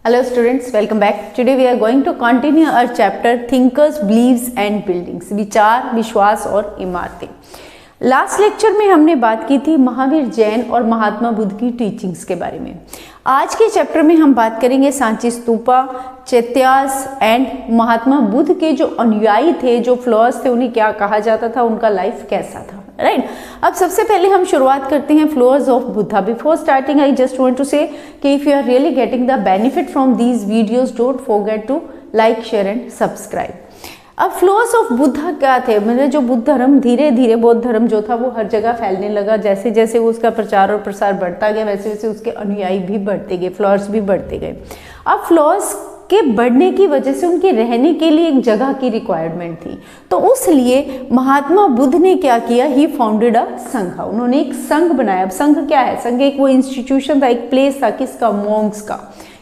Hello students, welcome back. Today we are going to continue our chapter Thinkers, Beliefs and Buildings. विचार, विश्वास और इमारतें. Last lecture में हमने बात की थी महावीर जैन और महात्मा बुद्ध की टीचिंग्स के बारे में. आज के चैप्टर में हम बात करेंगे सांची स्तूपा, चैत्यास एंड महात्मा बुद्ध के जो अनुयायी थे, जो फ्लोअर्स थे, उन्हें क्या कहा जाता था, उनका लाइफ कैसा था. राइट. अब सबसे पहले हम शुरुआत करते हैं followers of Buddha. Before starting I just want to say कि if you are really getting the benefit from these videos, don't forget to like, share and subscribe. अब फ्लोअर्स ऑफ बुद्धा क्या थे, मतलब जो बुद्ध धर्म धीरे धीरे बौद्ध धर्म जो था वो हर जगह फैलने लगा. जैसे जैसे उसका प्रचार और प्रसार बढ़ता गया वैसे वैसे उसके अनुयायी भी बढ़ते गए, फ्लोअर्स भी बढ़ते गए. अब फ्लोअर्स के बढ़ने की वजह से उनके रहने के लिए एक जगह की रिक्वायरमेंट थी. तो उसलिए महात्मा बुद्ध ने क्या किया, ही फाउंडेड अ संघ. उन्होंने एक संघ बनाया. अब संघ क्या है? संघ एक वो इंस्टीट्यूशन था, एक प्लेस था, किसका? मॉन्क्स का,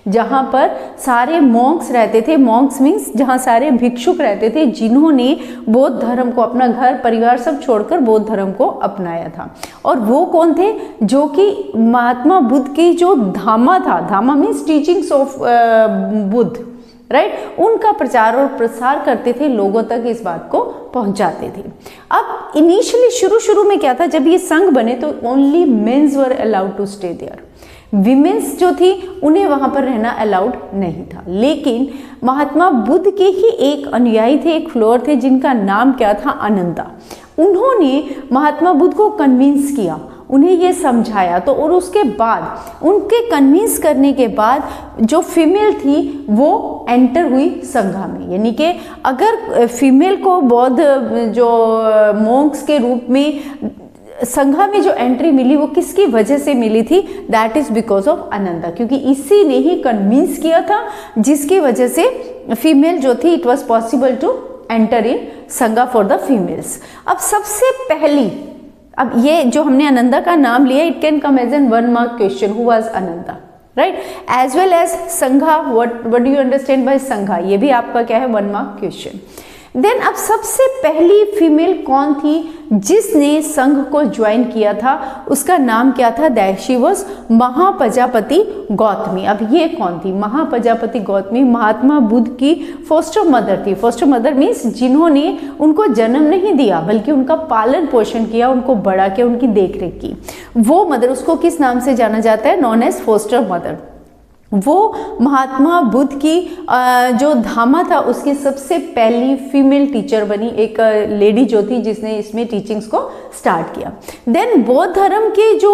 जहाँ पर सारे मॉन्क्स रहते थे. मॉन्क्स मीन्स जहाँ सारे भिक्षुक रहते थे, जिन्होंने बौद्ध धर्म को, अपना घर परिवार सब छोड़कर बौद्ध धर्म को अपनाया था. और वो कौन थे? जो कि महात्मा बुद्ध की जो धामा था, धामा means teachings of Buddha, right, उनका प्रचार और प्रसार करते थे, लोगों तक इस बात को पहुंचाते थे. अब इनिशियली शुरू में क्या था, जब ये संघ बने तो only mens were allowed to stay there. Womens जो थी उन्हें वहां पर रहना अलाउड नहीं था. लेकिन महात्मा बुद्ध के ही एक अनुयायी थे, एक फ्लोअर थे, जिनका नाम क्या था? अनंता. उन्होंने महात्मा बुद्ध को कन्विंस किया, उन्हें ये समझाया. तो और उसके बाद उनके कन्विंस करने के बाद जो फीमेल थी वो एंटर हुई संघा में. यानी कि अगर फीमेल को बौद्ध जो मॉन्क्स के रूप में संघा में जो एंट्री मिली वो किसकी वजह से मिली थी? दैट इज बिकॉज ऑफ अनंता, क्योंकि इसी ने ही कन्विंस किया था, जिसकी वजह से फीमेल जो थी it was possible to enter in Sangha for the females. अब सबसे पहली, अब ये जो हमने अनंता का नाम लिया, it can come as an 1 mark question, who was Ananta, right, as well as Sangha. What do you understand by Sangha, ये भी आपका क्या है? 1 मार्क क्वेश्चन. देन अब सबसे पहली फीमेल कौन थी जिसने संघ को ज्वाइन किया था? उसका नाम क्या था? That she was Mahaprajapati Gautami. अब ये कौन थी? महाप्रजापति गौतमी महात्मा बुद्ध की फोस्टर मदर थी. फोस्टर मदर मीन्स जिन्होंने उनको जन्म नहीं दिया बल्कि उनका पालन पोषण किया, उनको बड़ा किया, उनकी देखरेख की. वो मदर, उसको किस नाम से जाना जाता है? Known as foster mother. वो महात्मा बुद्ध की जो धामा था उसकी सबसे पहली फीमेल टीचर बनी, एक लेडी जो थी जिसने इसमें टीचिंग्स को स्टार्ट किया. देन बौद्ध धर्म के जो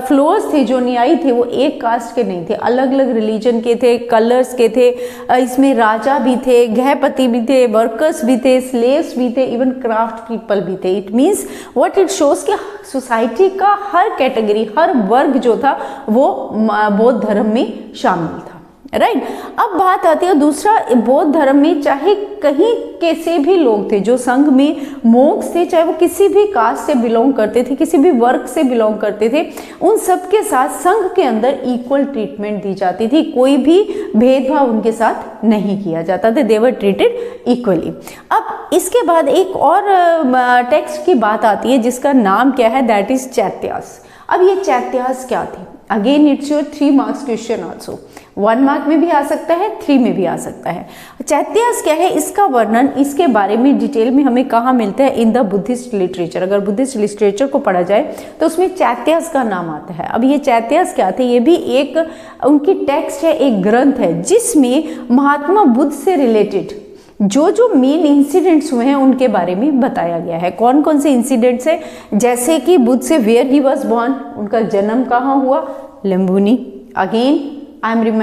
फ्लोअर्स थे, जो अनुयायी थे, वो एक कास्ट के नहीं थे, अलग अलग रिलीजन के थे, कलर्स के थे. इसमें राजा भी थे, गृहपति भी थे, वर्कर्स भी थे, स्लेव्स भी थे, इवन क्राफ्ट पीपल भी थे. It means what it shows कि सोसाइटी का हर कैटेगरी, हर वर्ग जो था वो बौद्ध धर्म में शामिल था. राइट. अब बात आती है दूसरा, बौद्ध धर्म में चाहे कहीं के से भी लोग थे जो संघ में मोक्ष थे, चाहे वो किसी भी कास्ट से बिलोंग करते थे, किसी भी वर्ग से बिलोंग करते थे, उन सब के साथ संघ के अंदर इक्वल ट्रीटमेंट दी जाती थी. कोई भी भेदभाव उनके साथ नहीं किया जाता था. दे वर ट्रीटेड इक्वली. अब इसके बाद एक और टेक्स्ट की बात आती है जिसका नाम क्या है? That is चैत्यास. अब ये चैत्यास क्या थे? Again it's your 3 marks question also. 1 mark में भी आ सकता है, 3 में भी आ सकता है. चैत्यास क्या है? इसका वर्णन, इसके बारे में डिटेल में हमें कहाँ मिलता है? In the Buddhist literature. अगर बुद्धिस्ट लिटरेचर को पढ़ा जाए तो उसमें चैत्यास का नाम आता है. अब ये चैत्यास क्या थे? ये भी एक उनकी टेक्स्ट है, एक ग्रंथ है जिसमें महात्मा बुद्ध से रिलेटेड जो जो मेन इंसिडेंट्स हुए हैं उनके बारे में बताया गया है. कौन कौन से इंसिडेंट्स है? जैसे कि बुद्ध से वेयर ही वॉज बॉर्न, उनका जन्म कहाँ हुआ? लंबुनी. अगेन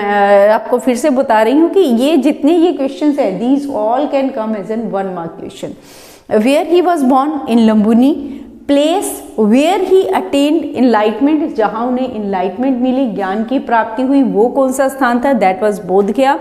आपको फिर से बता रही हूँ कि ये जितने ये क्वेश्चंस है, these all can come as an 1 mark question. Where he was born? In Lumbini. Place where he attend enlightenment, जहाँ उन्हें इनलाइटमेंट मिली, ज्ञान की प्राप्ति हुई, वो कौन सा स्थान था? That was Bodh Gaya.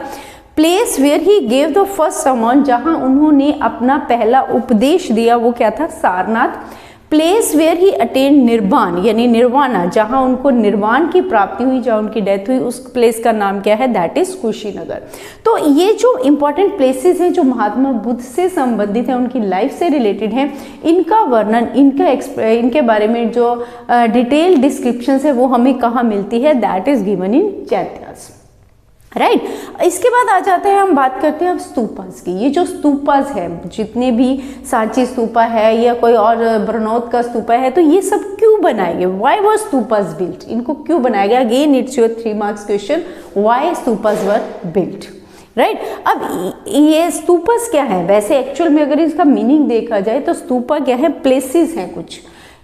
Place where he gave the first sermon, जहाँ उन्होंने अपना पहला उपदेश दिया, वो क्या था? Sarnath. Place where he attain nirvana, यानी निर्वाणा, जहाँ उनको निर्वाण की प्राप्ति हुई, जहाँ उनकी डेथ हुई, उस प्लेस का नाम क्या है? That is Kushinagar. तो ये जो इंपॉर्टेंट प्लेसेस हैं जो महात्मा बुद्ध से संबंधित हैं, उनकी लाइफ से रिलेटेड हैं, इनका वर्णन, इनके बारे में जो डिटेल डिस्क्रिप्शन है वो हमें कहाँ मिलती है? That is given in चैत्यास. Right इसके बाद आ जाते हैं, हम बात करते हैं अब स्तूपास की। ये जो स्तूपास है, जितने भी सांची स्तूपा है या कोई और ब्रह्मोत्थ का स्तूपा है, तो ये सब क्यों बनाए गए? Why were stupas built? इनको क्यों बनाया गया? Again it's your 3 marks question, why stupas were built, right. अब ये स्तूपास क्या है? वैसे एक्चुअल में अगर इसका मीनिंग देखा जाए तो स्तूपा क्या है? प्लेसेस हैं, कुछ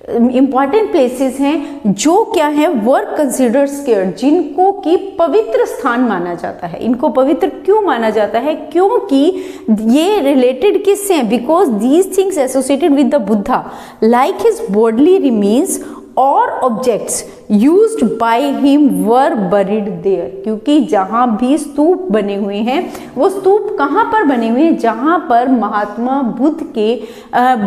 इंपॉर्टेंट प्लेसेस हैं जो क्या है, वर्क कंसिडर्ड स्केर्ड, जिनको कि पवित्र स्थान माना जाता है। इनको पवित्र क्यों माना जाता है? क्योंकि ये रिलेटेड किससे हैं? Because these things associated with the Buddha like his bodily remains और objects used by him were buried there. क्योंकि जहाँ भी स्तूप बने हुए हैं, वो स्तूप कहाँ पर बने हुए हैं? जहाँ पर महात्मा बुद्ध के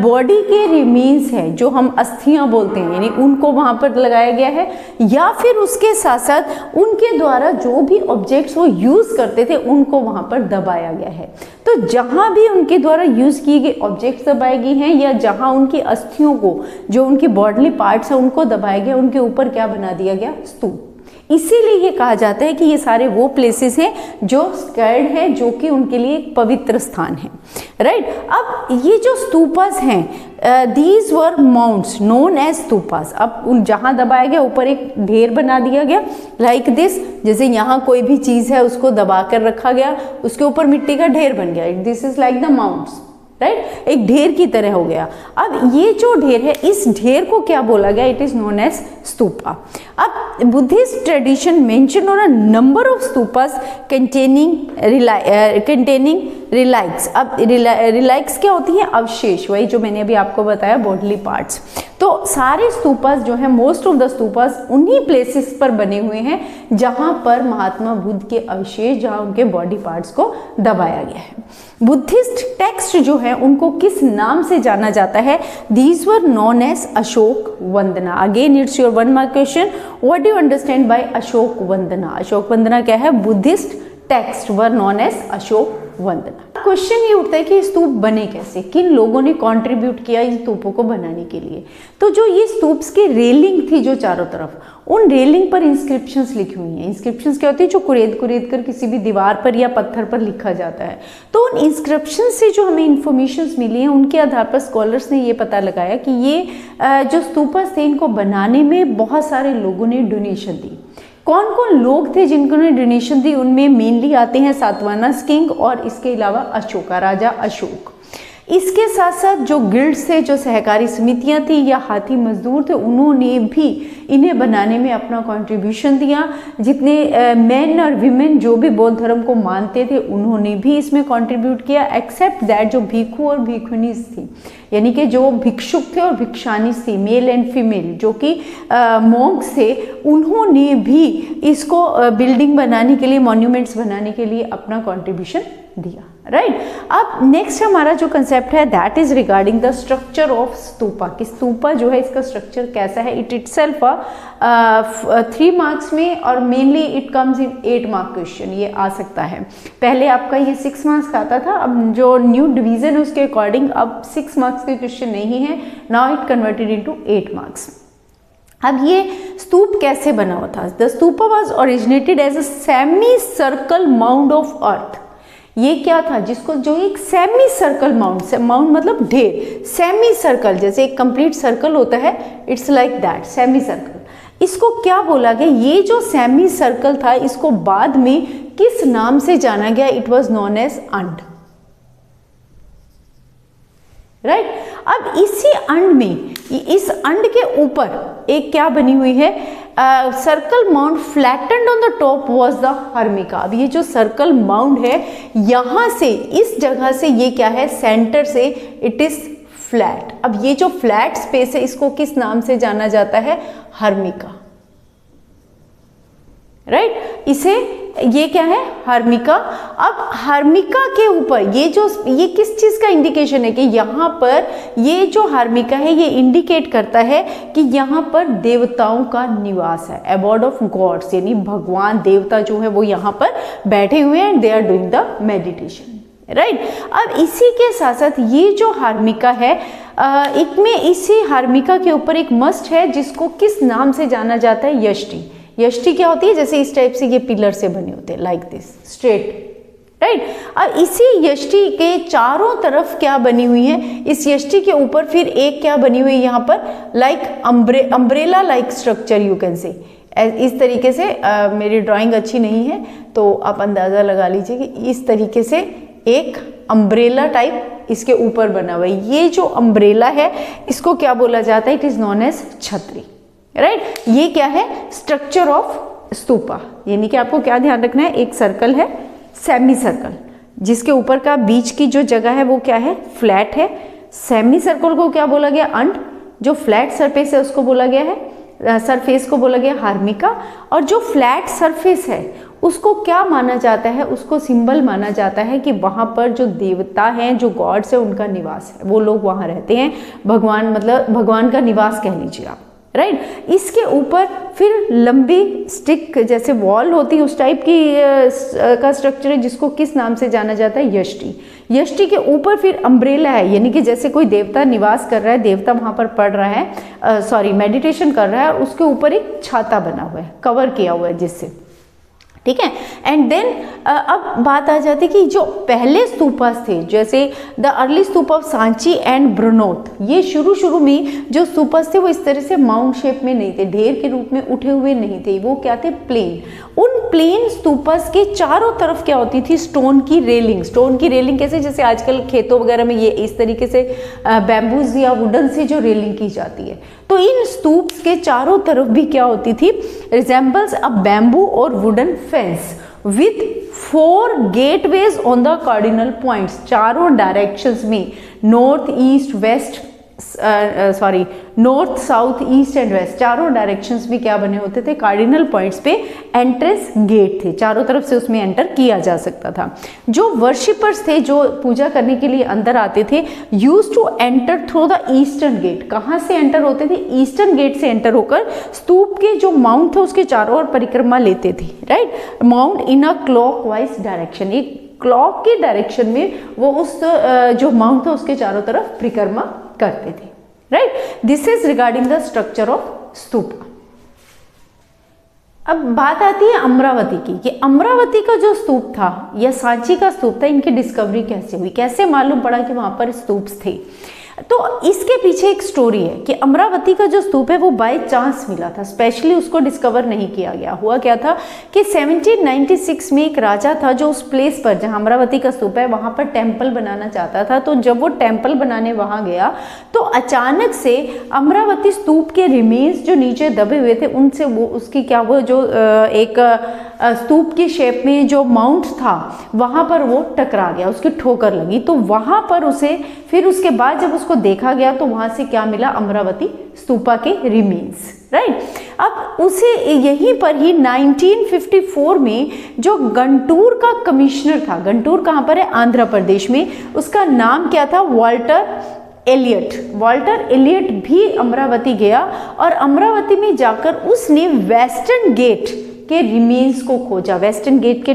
बॉडी के रिमेन्स है, जो हम अस्थियाँ बोलते हैं, यानी उनको वहाँ पर लगाया गया है, या फिर उसके साथ साथ उनके द्वारा जो भी ऑब्जेक्ट्स वो यूज़ करते थे उनको वहाँ पर दबाया गया है। तो जहाँ भी उनके द्वारा यूज़ किए गए ऑब्जेक्ट्स दबाए गए हैं, या जहाँ उनकी अस्थियों को, जो उनकी बॉडली पार्ट्स है, उनको दबाया गया, उनके ऊपर क्या बना दिया गया? स्तूप। इसीलिए ये कहा जाता है कि ये सारे वो प्लेसेस हैं जो स्कैर्ड है, जो कि उनके लिए एक पवित्र स्थान है, राइट। अब ये जो स्तूपास हैं, these were mounds known as stupas. अब उन जहाँ दबाया गया ऊपर एक ढेर बना दिया गया लाइक दिस, जैसे यहाँ कोई भी चीज़ है उसको दबा कर रखा गया, उसके ऊपर मिट्टी का ढेर बन गया, this is like the mounds, right. एक ढेर की तरह हो गया। अब ये जो ढेर है, इस ढेर को क्या बोला गया? It is known as stupa. अब Buddhist tradition mention on a number of stupas containing relics. अब रिलाइक्स क्या होती है? अवशेष, वही जो मैंने अभी आपको बताया, बॉडली पार्ट्स। तो सारे स्तूपास जो है, मोस्ट ऑफ द स्तूपास उन्हीं प्लेसेस पर बने हुए हैं जहां पर महात्मा बुद्ध के अवशेष, जहां उनके बॉडी पार्ट्स को दबाया गया है। बुद्धिस्ट टेक्स्ट जो है उनको किस नाम से जाना जाता है? These were known as Ashok Vandana. Again it's your 1 mark question, what do you understand by Ashok Vandana? Ashok Vandana क्या है? Buddhist text were known as Ashok Vandana. Question ये उठता है कि स्तूप बने कैसे, किन लोगों ने कंट्रीब्यूट किया इन स्तूपों को बनाने के लिए? तो जो ये स्तूप्स की रेलिंग थी जो चारों तरफ, उन रेलिंग पर इंस्क्रिप्शंस लिखी हुई हैं। इंस्क्रिप्शंस क्या होती है? जो कुरेद कर किसी भी दीवार पर या पत्थर पर लिखा जाता है। तो उन इंस्क्रिप्शन से जो हमें इंफॉर्मेशंस मिली हैं, उनके आधार पर स्कॉलर्स ने ये पता लगाया कि ये जो स्तूपास थे, इनको बनाने में बहुत सारे लोगों ने डोनेशन दी। कौन कौन लोग थे जिन्होंने डोनेशन दी? उनमें मेनली आते हैं सातवाहन किंग और इसके अलावा अशोका, राजा अशोक। इसके साथ साथ जो गिल्ड्स थे, जो सहकारी समितियां थी या हाथी मजदूर थे, उन्होंने भी इन्हें बनाने में अपना कंट्रीब्यूशन दिया। जितने मेन और वीमेन जो भी बौद्ध धर्म को मानते थे, उन्होंने भी इसमें कंट्रीब्यूट किया, एक्सेप्ट दैट जो भिक्षु और भिक्षुनीस थी, यानी कि जो भिक्षुक थे और भिक्षानीस थी, मेल एंड फीमेल, जो कि मॉन्क्स थे, उन्होंने भी इसको बिल्डिंग बनाने के लिए, मॉन्यूमेंट्स बनाने के लिए अपना कंट्रीब्यूशन दिया, राइट। अब नेक्स्ट हमारा जो कंसेप्ट है, that is regarding the structure of stupa. कि स्तूपा जो है, इसका स्ट्रक्चर कैसा है? इट इटसेल्फ 3 मार्क्स में, और mainly it comes in 8 mark question, ये आ सकता है। पहले आपका ये 6 मार्क्स का आता था, अब जो न्यू डिवीजन है उसके अकॉर्डिंग अब 6 मार्क्स के क्वेश्चन नहीं है, now it converted into 8 marks. अब ये स्तूप कैसे बना हुआ था? The stupa was originated as a semi circle mound of earth. ये क्या था? जिसको जो एक सेमी सर्कल माउंट, माउंट मतलब ढेर, सेमी सर्कल, जैसे एक कंप्लीट सर्कल होता है, it's like that, semi circle. इसको क्या बोला गया? ये जो सेमी सर्कल था, इसको बाद में किस नाम से जाना गया? It was known as Anda, right. अब इसी अंड में, इस अंड के ऊपर एक क्या बनी हुई है? Circle mount flattened on the top was the harmika. अब ये जो सर्कल माउंट है, यहां से, इस जगह से, ये क्या है? सेंटर से इट इज फ्लैट। अब ये जो फ्लैट स्पेस है, इसको किस नाम से जाना जाता है? हर्मिका, राइट। इसे, ये क्या है? हर्मिका। अब हर्मिका के ऊपर ये किस चीज का इंडिकेशन है? कि यहाँ पर ये जो हर्मिका है, ये इंडिकेट करता है कि यहाँ पर देवताओं का निवास है, अबॉर्ड ऑफ गॉड्स, यानी भगवान देवता जो है वो यहाँ पर बैठे हुए हैं, they are doing the meditation, right. अब इसी के साथ साथ ये जो हर्मिका है, इसी हर्मिका के ऊपर एक मस्ट है जिसको किस नाम से जाना जाता है? यष्टि। यष्टि क्या होती है, जैसे इस टाइप से ये पिलर से बने होते हैं, लाइक दिस स्ट्रेट, राइट। और इसी यष्टि के चारों तरफ क्या बनी हुई है, इस यष्टि के ऊपर फिर एक क्या बनी हुई है यहाँ पर, like umbrella like structure you can say. इस तरीके से मेरी ड्राइंग अच्छी नहीं है तो आप अंदाज़ा लगा लीजिए कि इस तरीके से एक अम्ब्रेला टाइप इसके ऊपर बना हुआ है। ये जो अम्ब्रेला है इसको क्या बोला जाता है, इट इज़ नोन एज छतरी, राइट। ये क्या है, स्ट्रक्चर ऑफ स्तूपा, यानी कि आपको क्या ध्यान रखना है, एक सर्कल है, सेमी सर्कल, जिसके ऊपर का बीच की जो जगह है वो क्या है, फ्लैट है। सेमी सर्कल को क्या बोला गया, अंड। जो फ्लैट सरफेस है उसको बोला गया है, सरफेस को बोला गया हार्मिका। और जो फ्लैट सरफेस है उसको क्या माना जाता है, उसको सिंबल माना जाता है कि वहाँ पर जो देवता हैं, जो गॉड्स है, उनका निवास है, वो लोग वहाँ रहते हैं। भगवान मतलब भगवान का निवास कह लीजिए आप, राइट। इसके ऊपर फिर लंबी स्टिक जैसे वॉल होती है, उस टाइप की का स्ट्रक्चर है, जिसको किस नाम से जाना जाता है, यष्टि। यष्टि के ऊपर फिर अम्ब्रेला है, यानी कि जैसे कोई देवता निवास कर रहा है, देवता वहाँ पर पढ़ रहा है, मेडिटेशन कर रहा है, और उसके ऊपर एक छाता बना हुआ है, कवर किया हुआ है जिससे, ठीक है। एंड देन अब बात आ जाती है कि जो पहले स्तूपास थे, जैसे the early stupa of Sanchi and Bharhut, ये शुरू में जो स्तूपास थे वो इस तरह से माउंट शेप में नहीं थे, ढेर के रूप में उठे हुए नहीं थे, वो क्या थे, प्लेन। उन प्लेन स्तूपास के चारों तरफ क्या होती थी, स्टोन की रेलिंग। स्टोन की रेलिंग कैसे, जैसे आजकल खेतों वगैरह में ये इस तरीके से बैम्बूज या वुडन से जो रेलिंग की जाती है, तो इन स्तूप्स के चारों तरफ भी क्या होती थी, रिजेंबल्स अ बैम्बू और wooden fence with 4 gateways on the cardinal points, चारों डायरेक्शंस में, north east west, north south east and west, चारों डायरेक्शंस में क्या बने होते थे, कार्डिनल पॉइंट्स पे एंट्रेंस गेट थे, चारों तरफ से उसमें एंटर किया जा सकता था। जो वर्शिपर्स थे, जो पूजा करने के लिए अंदर आते थे, use to enter through the eastern gate. कहाँ से एंटर होते थे, ईस्टर्न गेट से एंटर होकर स्तूप के जो माउंट थे उसके चारों ओर परिक्रमा लेते थे, right. Mount in a clockwise direction, एक क्लॉक की डायरेक्शन में वो उस जो माउंट था उसके चारों तरफ परिक्रमा करते थे, right. This is regarding the structure of stupa. अब बात आती है अमरावती की, कि अमरावती का जो स्तूप था या सांची का स्तूप था, इनकी डिस्कवरी कैसे हुई, कैसे मालूम पड़ा कि वहां पर स्तूप्स थे। तो इसके पीछे एक स्टोरी है कि अमरावती का जो स्तूप है वो बाय चांस मिला था, स्पेशली उसको डिस्कवर नहीं किया गया। हुआ क्या था कि 1796 में एक राजा था जो उस प्लेस पर जहां अमरावती का स्तूप है वहां पर टेंपल बनाना चाहता था। तो जब वो टेंपल बनाने वहां गया तो अचानक से अमरावती स्तूप के रिमेन्स जो नीचे दबे हुए थे उनसे वो उसकी क्या वो जो एक स्तूप की शेप में जो माउंट था वहां पर वो टकरा गया, उसकी ठोकर लगी। तो वहां पर उसे फिर उसके बाद जब उसको देखा गया तो वहां से क्या मिला, अमरावती स्तूपा के रिमेन्स, राइट। अब उसे यहीं पर ही 1954 में जो गंटूर का कमिश्नर था, गंटूर कहाँ पर है, आंध्र प्रदेश में, उसका नाम क्या था, वाल्टर एलियट। वाल्टर एलियट भी अमरावती गया और अमरावती में जाकर उसने वेस्टर्न गेट के रिमेन्स को खोजा। वेस्टर्न गेट के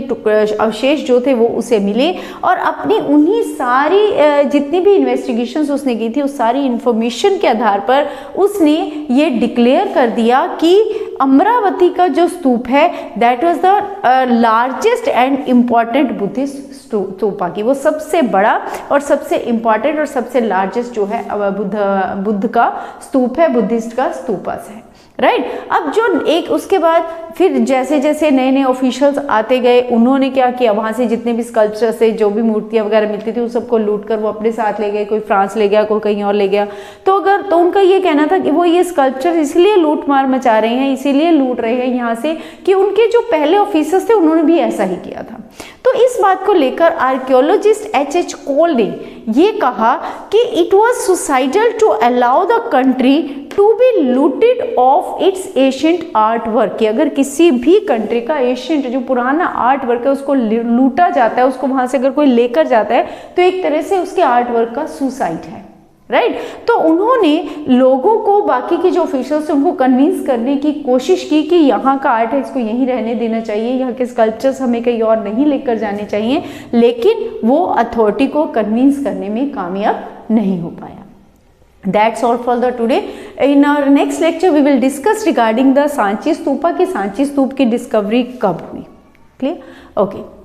अवशेष जो थे वो उसे मिले और अपनी उन्हीं सारी जितनी भी इन्वेस्टिगेशंस उसने की थी उस सारी इंफॉर्मेशन के आधार पर उसने ये डिक्लेयर कर दिया कि अमरावती का जो स्तूप है that was the largest and important Buddhist stupa की, वो सबसे बड़ा और सबसे इम्पॉर्टेंट और सबसे लार्जेस्ट जो है बुद्ध का स्तूप है, बुद्धिस्ट का स्तूपस है, राइट। अब जो एक उसके बाद फिर जैसे जैसे नए नए ऑफिशियल्स आते गए उन्होंने क्या किया, वहाँ से जितने भी स्कल्पचर से जो भी मूर्तियाँ वगैरह मिलती थी उस सबको लूट कर वो अपने साथ ले गए, कोई फ्रांस ले गया, कोई कहीं और ले गया। तो उनका ये कहना था कि वो ये स्कल्पचर इसलिए लूट मार मचा रहे हैं, इसीलिए लूट रहे हैं यहाँ से कि उनके जो पहले ऑफिसर्स थे उन्होंने भी ऐसा ही किया था। तो इस बात को लेकर आर्कियोलॉजिस्ट H.H. कोल ने ये कहा कि it was suicidal to allow the country to be looted of its ancient art work, कि अगर किसी भी कंट्री का एशियंट जो पुराना आर्ट वर्क है उसको लूटा जाता है, उसको वहां से अगर कोई लेकर जाता है तो एक तरह से उसके आर्ट वर्क का सुसाइड है, राइट। तो उन्होंने लोगों को, बाकी के जो ऑफिशियल्स उनको कन्विंस करने की कोशिश की कि यहाँ का आर्ट है इसको यहीं रहने देना चाहिए, यहाँ के स्कल्पचर्स हमें कहीं और नहीं लेकर जाने चाहिए, लेकिन वो अथॉरिटी को कन्विंस करने में कामयाब नहीं हो पाया। That's all for the today. In our next lecture we will discuss regarding the Sanchi stupa कि सांची स्तूप की डिस्कवरी कब हुई. Clear? Okay.